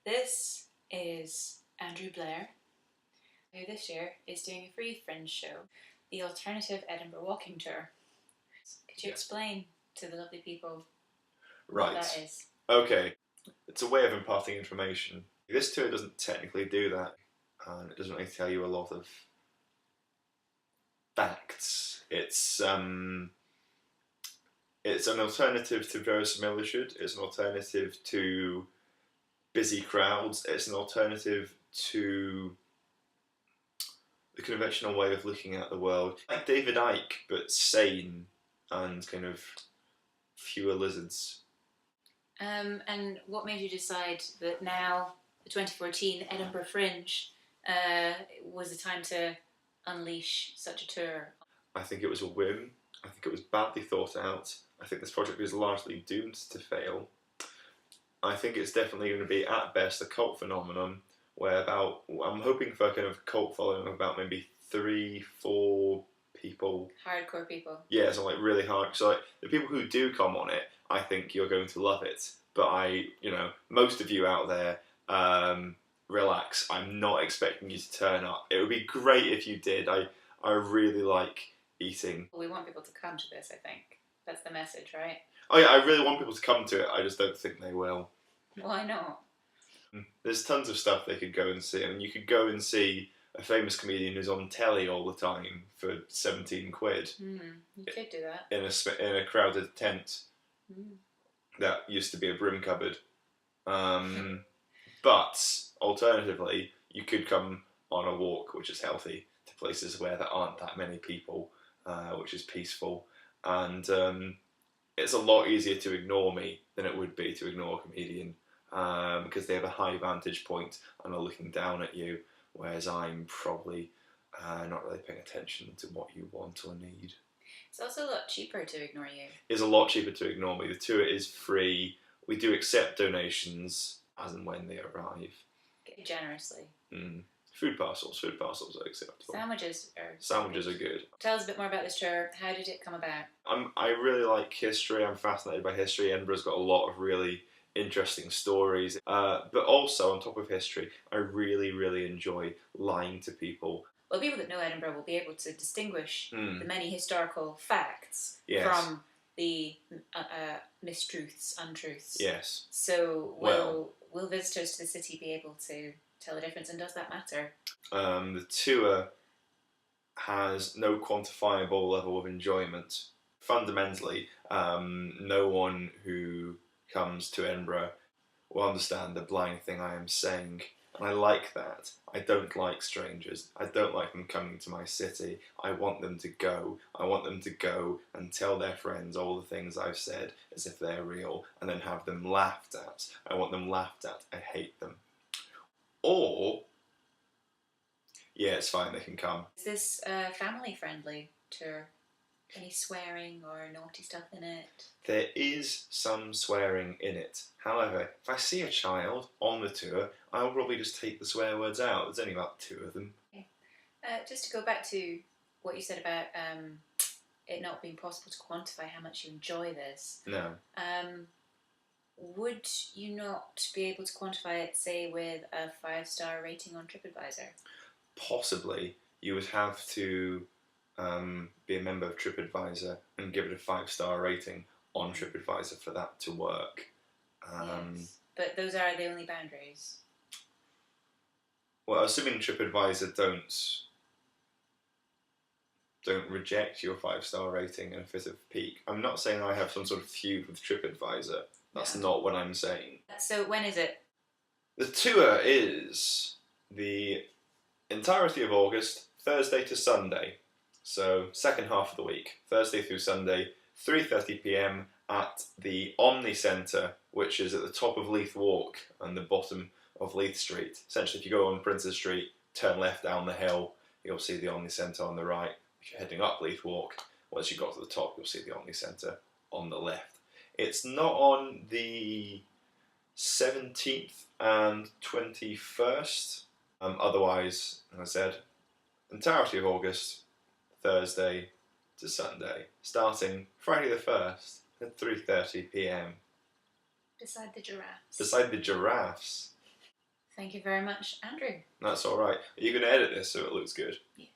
This is Andrew Blair, who this year is doing a free Fringe show, the Alternative Edinburgh Walking Tour. Could you explain to the lovely people what that is? Okay. It's a way of imparting information. This tour doesn't technically do that, and it doesn't really tell you a lot of facts. It's an alternative to verisimilitude. It's an alternative to busy crowds. It's an alternative to the conventional way of looking at the world. Like David Icke, but sane and kind of fewer lizards. And what made you decide that now, the 2014 Edinburgh Fringe, was the time to unleash such a tour? I think it was a whim. I think it was badly thought out. I think this project is largely doomed to fail. I think it's definitely going to be, at best, a cult phenomenon, where I'm hoping for a kind of cult following of about maybe 3-4 people. Hardcore people. Yeah, so like really hard. So like the people who do come on it, I think you're going to love it. But most of you out there, relax. I'm not expecting you to turn up. It would be great if you did. I really like eating. We want people to come to this, I think. That's the message, right? Oh yeah, I really want people to come to it. I just don't think they will. Why not? There's tons of stuff they could go and see. I mean, you could go and see a famous comedian who's on telly all the time for 17 quid. You could do that. In a crowded tent that used to be a broom cupboard. But alternatively, you could come on a walk, which is healthy, to places where there aren't that many people, which is peaceful. And it's a lot easier to ignore me than it would be to ignore a comedian, because they have a high vantage point and are looking down at you, whereas I'm probably not really paying attention to what you want or need. It's also a lot cheaper to ignore you. It's a lot cheaper to ignore me. The tour is free. We do accept donations as and when they arrive. Generously. Food parcels are acceptable. Sandwiches are good. Tell us a bit more about this tour. How did it come about? I really like history. I'm fascinated by history. Edinburgh's got a lot of really interesting stories. But also, on top of history, I really, really enjoy lying to people. Well, people that know Edinburgh will be able to distinguish the many historical facts from the mistruths, untruths. Yes. So will visitors to the city be able to tell the difference, and does that matter? The tour has no quantifiable level of enjoyment. Fundamentally, no one who comes to Edinburgh will understand the blind thing I am saying. And I like that. I don't like strangers. I don't like them coming to my city. I want them to go. I want them to go and tell their friends all the things I've said as if they're real, and then have them laughed at. I want them laughed at. I hate them. Or, yeah, it's fine, they can come. Is this a family-friendly tour? Any swearing or naughty stuff in it? There is some swearing in it. However, if I see a child on the tour, I'll probably just take the swear words out. There's only about 2 of them. Okay. Just to go back to what you said about it not being possible to quantify how much you enjoy this. No. Would you not be able to quantify it, say, with a 5-star rating on TripAdvisor? Possibly. You would have to be a member of TripAdvisor and give it a 5-star rating on TripAdvisor for that to work. Yes. But those are the only boundaries. Well, assuming TripAdvisor don't reject your 5-star rating in a fit of pique. I'm not saying I have some sort of feud with TripAdvisor. That's not what I'm saying. So when is it? The tour is the entirety of August, Thursday to Sunday. So second half of the week, Thursday through Sunday, 3:30 p.m. at the Omni Centre, which is at the top of Leith Walk and the bottom of Leith Street. Essentially, if you go on Princes Street, turn left down the hill, you'll see the Omni Centre on the right. If you're heading up Leith Walk, once you got to the top, you'll see the Omni Centre on the left. It's not on the 17th and 21st. Otherwise, as I said, entirety of August, Thursday to Sunday, starting Friday the 1st at 3:30 p.m. Beside the giraffes. Beside the giraffes. Thank you very much, Andrew. That's all right. Are you going to edit this so it looks good? Yeah.